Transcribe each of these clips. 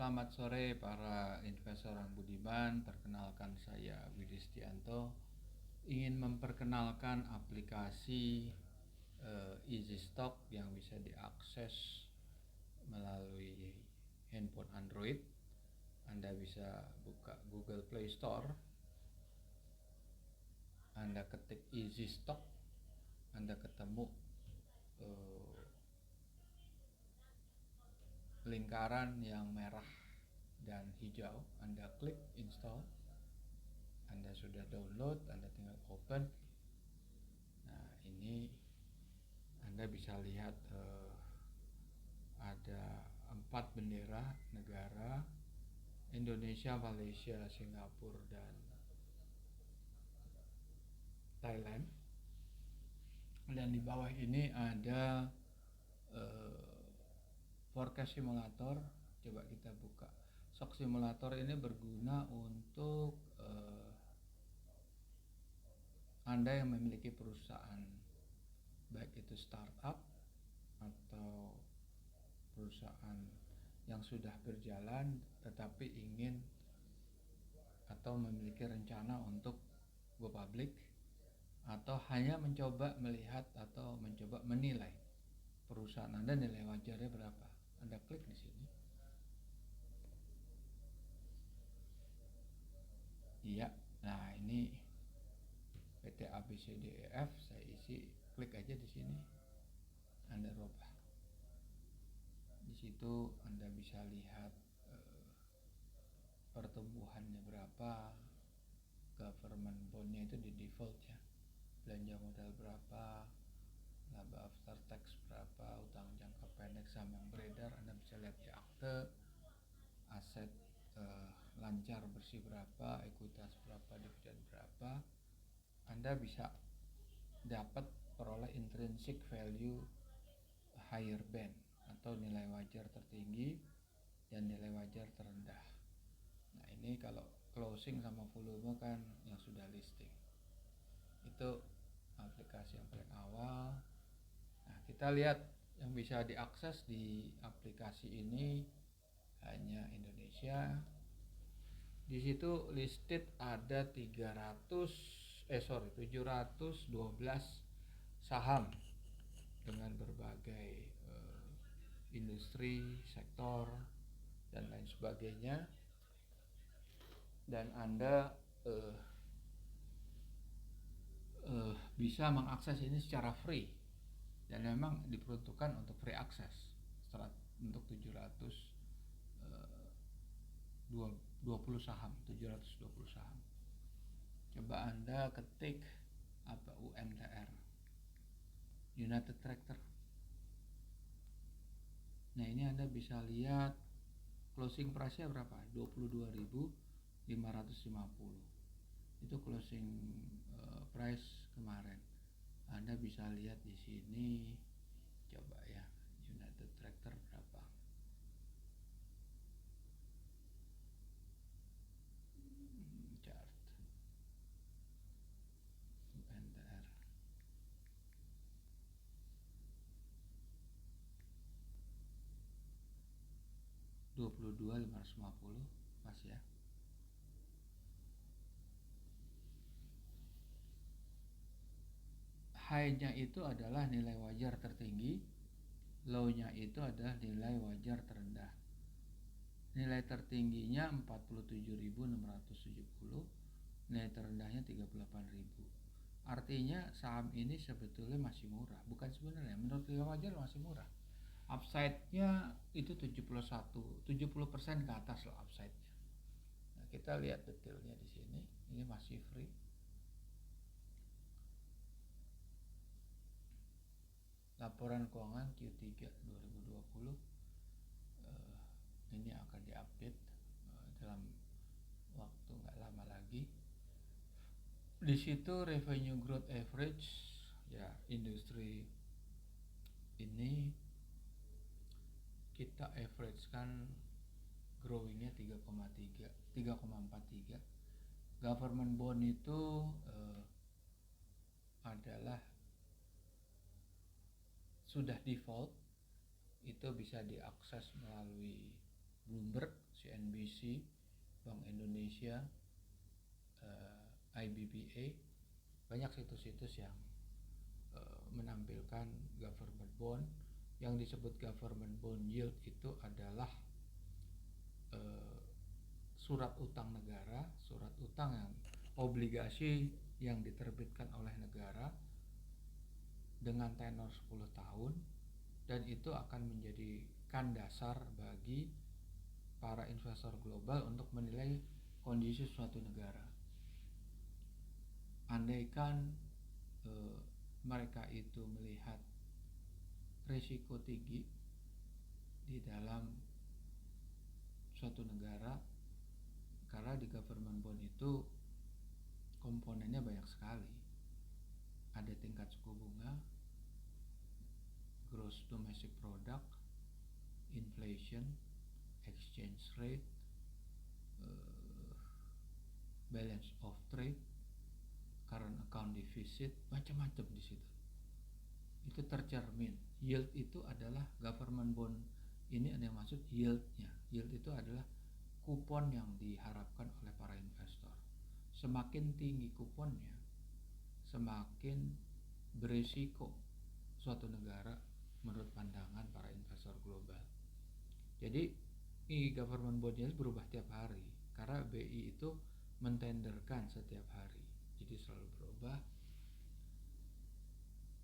Selamat sore para investor yang budiman. Perkenalkan saya Widi Setianto. Ingin memperkenalkan aplikasi Easy Stock yang bisa diakses melalui handphone Android. Anda bisa buka Google Play Store. Anda ketik Easy Stock, Anda ketemu lingkaran yang merah dan hijau. Anda klik install. Anda sudah download, Anda tinggal open. Nah, ini Anda bisa lihat ada 4 bendera negara: Indonesia, Malaysia, Singapura, dan Thailand. Dan di bawah ini ada forecast simulator. Coba kita buka. Stock simulator ini berguna untuk Anda yang memiliki perusahaan, baik itu startup atau perusahaan yang sudah berjalan tetapi ingin atau memiliki rencana untuk go public, atau hanya mencoba melihat atau mencoba menilai perusahaan Anda nilai wajarnya berapa. Anda klik di sini. Iya, nah ini PT ABCDEF, saya isi, klik aja di sini. Anda rubah. Di situ Anda bisa lihat pertumbuhannya berapa, government bondnya itu di default ya, belanja modal berapa, laba after tax berapa, utang jangka pendek, saham yang beredar. Anda bisa lihat di akte, aset lancar bersih berapa, ekuitas berapa, dividen berapa. Anda bisa dapat peroleh intrinsic value higher band atau nilai wajar tertinggi dan nilai wajar terendah. Nah, ini kalau closing sama volume kan yang sudah listing. Itu aplikasi yang paling awal. Nah, kita lihat yang bisa diakses di aplikasi ini hanya Indonesia. Di situ listed ada 712 saham dengan berbagai industri, sektor, dan lain sebagainya. Dan Anda bisa mengakses ini secara free, dan memang diperuntukkan untuk free access untuk 720 saham. Coba Anda ketik apa UMTR, United Tractor. Nah, ini Anda bisa lihat closing price-nya berapa? 22.550. Itu closing price kemarin. Anda bisa lihat di sini. Coba ya, United Tractor berapa? Chart UNTR 22.550 pas ya. High-nya itu adalah nilai wajar tertinggi, low-nya itu adalah nilai wajar terendah. Nilai tertingginya 47.670, nilai terendahnya 38.000. Artinya saham ini sebetulnya masih murah. Bukan sebenarnya, menurut nilai wajar masih murah. Upside-nya itu 70% ke atas loh upside-nya. Nah, kita lihat detailnya di sini. Ini masih free. Laporan keuangan Q3 2020 ini akan diupdate dalam waktu nggak lama lagi. Di situ revenue growth average ya, industri ini kita average kan growingnya 3,43. Government bond itu adalah sudah default, itu bisa diakses melalui Bloomberg BNI, Bank Indonesia, IBBA, banyak situs-situs yang menampilkan government bond. Yang disebut government bond yield itu adalah surat utang negara, surat utang yang obligasi yang diterbitkan oleh negara dengan tenor 10 tahun, dan itu akan menjadikan dasar bagi para investor global untuk menilai kondisi suatu negara. Andaikan mereka itu melihat risiko tinggi di dalam suatu negara, karena di government bond itu komponennya banyak sekali. Ada tingkat suku bunga, gross domestic product, inflation, exchange rate, balance of trade, current account deficit, macam-macam di situ. Itu tercermin. Yield itu adalah government bond. Ini ada yang maksud yieldnya. Yield itu adalah kupon yang diharapkan oleh para investor. Semakin tinggi kuponnya, semakin berisiko suatu negara menurut pandangan para investor global. Jadi government bond yield berubah tiap hari karena BI itu mentenderkan setiap hari, jadi selalu berubah.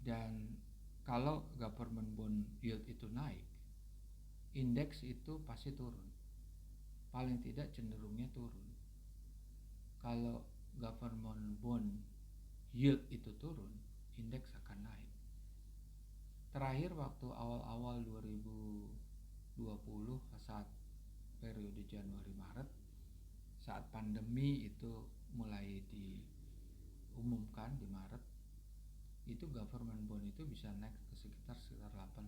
Dan kalau government bond yield itu naik, indeks itu pasti turun, paling tidak cenderungnya turun. Kalau government bond yield itu turun, indeks akan naik. Terakhir waktu awal-awal 2020 saat periode Januari-Maret, saat pandemi itu mulai diumumkan di Maret, itu government bond itu bisa naik ke sekitar 8-9%.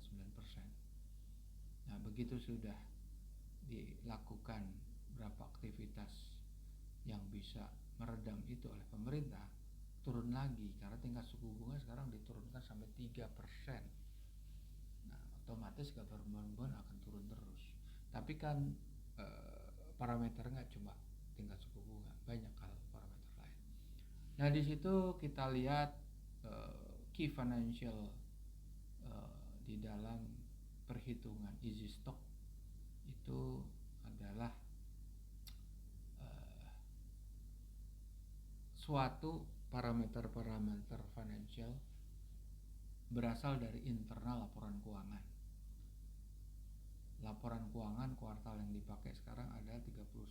Nah, begitu sudah dilakukan berapa aktivitas yang bisa meredam itu oleh pemerintah, turun lagi karena tingkat suku bunga sekarang diturunkan sampai 3%. Nah, otomatis government bond akan turun terus. Tapi kan parameter nggak cuma tingkat suku bunga, banyak hal parameter lain. Nah, di situ kita lihat key financial di dalam perhitungan easy stock itu adalah suatu parameter-parameter financial berasal dari internal laporan keuangan. Laporan keuangan kuartal yang dipakai sekarang adalah 30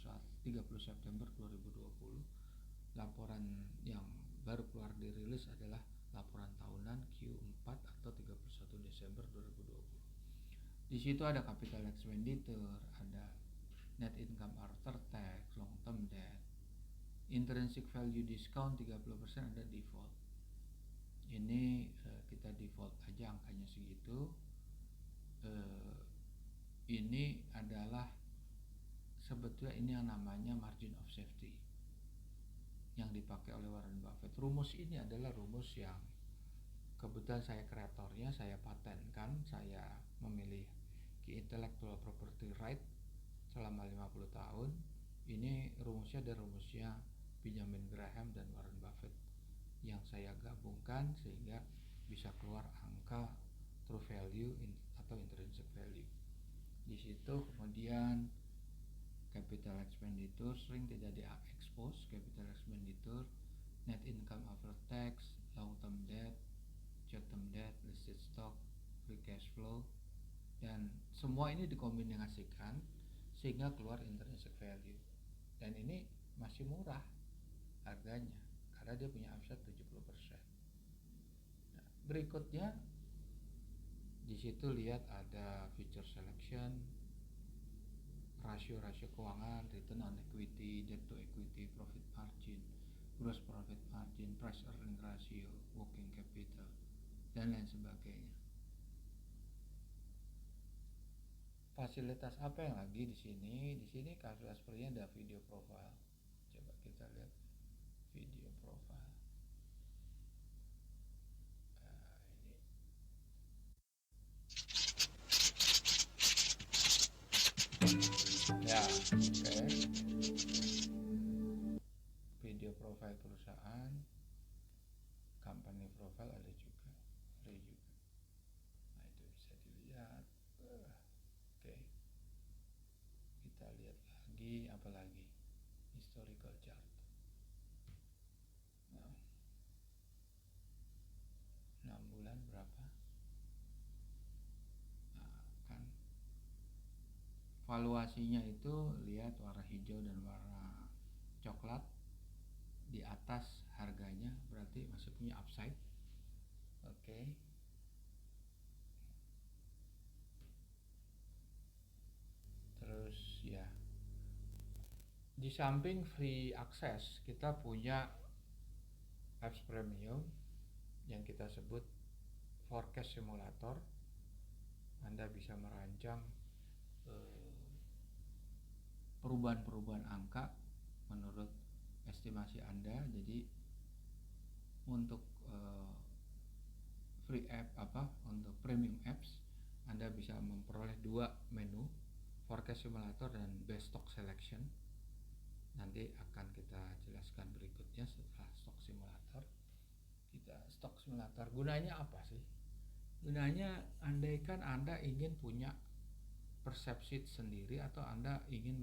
September 2020. Laporan yang baru keluar dirilis adalah laporan tahunan Q4 atau 31 Desember 2020. Di situ ada capital expenditure, ada net income after tax, long term debt, intrinsic value discount 30%, ada default. Ini kita default aja angkanya segitu. Ini adalah sebetulnya ini yang namanya margin of safety yang dipakai oleh Warren Buffett. Rumus ini adalah rumus yang kebetulan saya kreatornya, saya patenkan, saya memiliki intellectual property right selama 50 tahun. Ini rumusnya ada rumusnya Benjamin Graham dan Warren Buffett yang saya gabungkan sehingga bisa keluar angka true value atau intrinsic value. Di situ kemudian capital expenditure sering tidak di-expose, capital expenditure, net income after tax, long term debt, short term debt, listed stock, free cash flow, dan semua ini dikombinasikan sehingga keluar intrinsic value. Dan ini masih murah harganya karena dia punya upside 70%. Nah, berikutnya di situ lihat ada feature selection, rasio-rasio keuangan, return on equity, debt to equity, profit margin, gross profit margin, price earning ratio, working capital, dan lain sebagainya. Fasilitas apa yang lagi di sini? Di sini fasilitas sepertinya ada video profile. Coba kita lihat video profile. Ya, oke. Video profile perusahaan, company profile ada juga, free juga. Nah itu bisa dilihat. Oke, kita lihat lagi apa lagi, historical chart. Nah, 6 bulan berapa? Nah, kan valuasinya itu lihat warna hijau dan warna coklat. Di atas harganya berarti masih punya upside. Oke. Terus ya, di samping free access kita punya apps premium yang kita sebut forecast simulator. Anda bisa merancang perubahan-perubahan angka menurut estimasi Anda. Jadi untuk free app untuk premium apps Anda bisa memperoleh dua menu, forecast simulator dan best stock selection. Nanti akan kita jelaskan berikutnya setelah stock simulator. Stock simulator gunanya apa sih? Gunanya andaikan Anda ingin punya persepsi sendiri, atau Anda ingin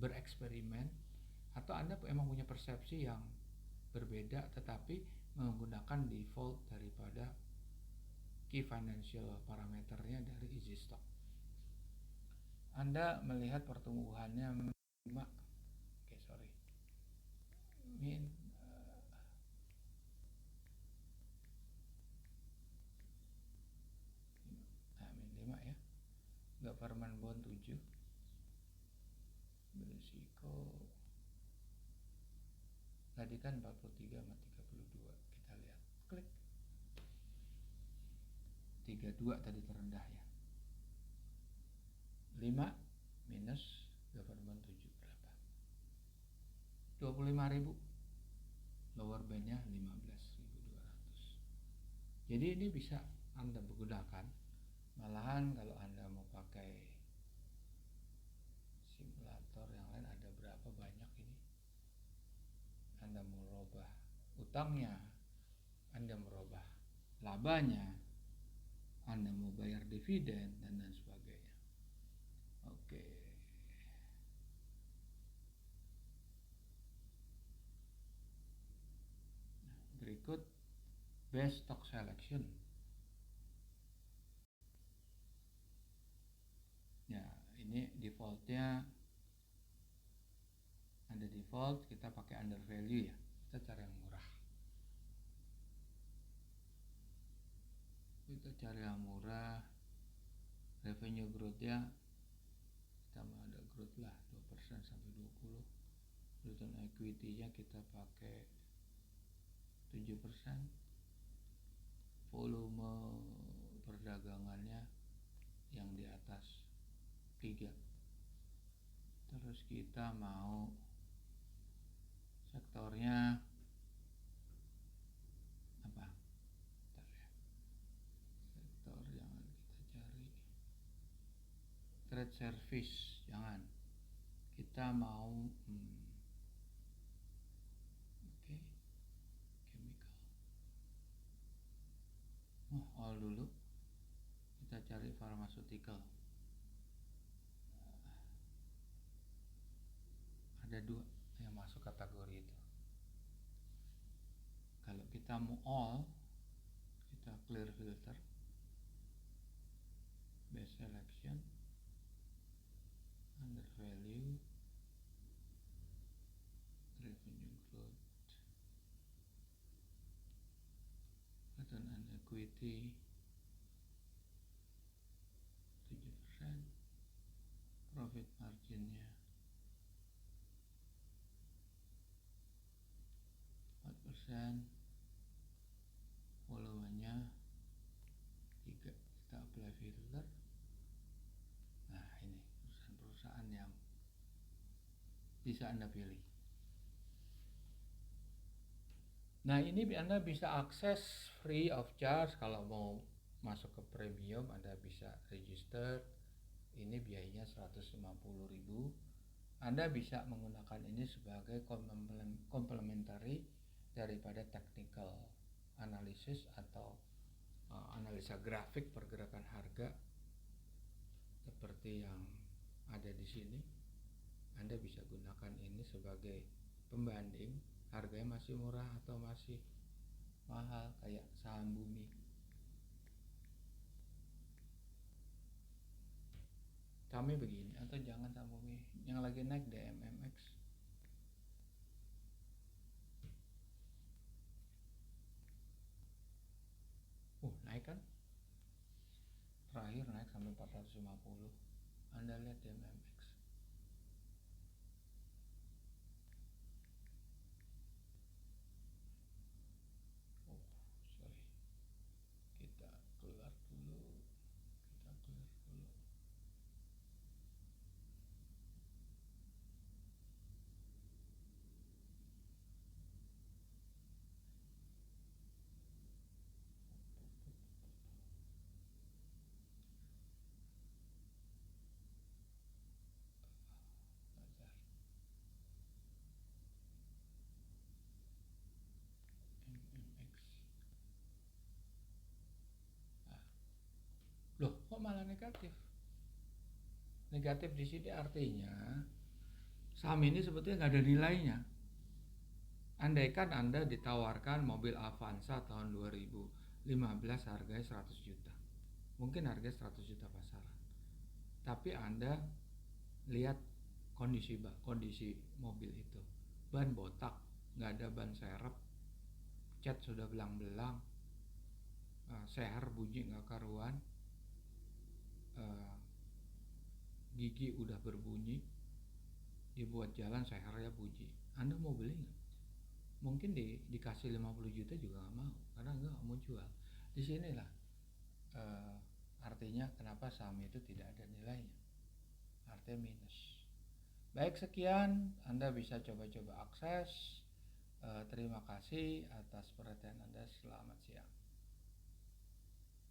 bereksperimen, atau Anda emang punya persepsi yang berbeda tetapi menggunakan default daripada key financial parameternya dari easy stock. Anda melihat pertumbuhannya min min 5 ya. Government bond 7, berisiko tadi kan 43 sama 32, kita lihat, klik 32 tadi terendah ya. 5 minus government 7 berapa? 25.000. Lower bandnya 15.200. Jadi ini bisa Anda menggunakan. Malahan kalau Anda mau pakai simulator yang lain, ada berapa banyak ini. Anda mau merubah utangnya, Anda merubah labanya, Anda mau bayar dividen dan lain sebagainya. Oke. Berikut best stock selection. Ya, ini defaultnya ada default, kita pakai under value ya. Kita cari yang murah. Revenue growth-nya kita mau ada growth lah 2% sampai 20. Return equity-nya kita pakai 7%. Volume perdagangannya yang di atas 3. Terus kita mau sektornya apa? Sektor jangan kita cari. Trade service jangan. Kita mau chemical. All dulu. Kita cari pharmaceutical. Ada 2 yang masuk kategori itu. Kalau kita mau all, kita clear filter, best selection, under value, revenue growth, return on equity 7%, profit marginnya 4%, volumenya 3. Kita apply filter. Nah ini perusahaan-perusahaan yang bisa Anda pilih. Nah ini Anda bisa akses free of charge. Kalau mau masuk ke premium Anda bisa register, ini biayanya 150.000. Anda bisa menggunakan ini sebagai complementary daripada technical analysis atau analisa grafik pergerakan harga seperti yang ada di sini. Anda bisa gunakan ini sebagai pembanding harganya masih murah atau masih mahal, kayak saham bumi. Kami begini, atau jangan saham bumi yang lagi naik DMMX. Naik kan? Terakhir naik sampai 450. Anda lihat DMMX. Sorry. Kita keluar dulu. Loh, kok malah negatif? Negatif di sini artinya saham ini sebetulnya nggak ada nilainya. Andaikan Anda ditawarkan mobil Avanza tahun 2015 harganya 100 juta. Mungkin harganya 100 juta pasaran. Tapi Anda lihat kondisi mobil itu. Ban botak, nggak ada ban serep, cat sudah belang-belang, seher bunyi nggak karuan, gigi udah berbunyi, dibuat jalan sehernya bunyi. Anda mau beli nggak? Mungkin dikasih 50 juta juga nggak mau, karena nggak mau jual. Disinilah artinya kenapa saham itu tidak ada nilainya, artinya minus. Baik, sekian, Anda bisa coba-coba akses. Terima kasih atas perhatian Anda. Selamat siang.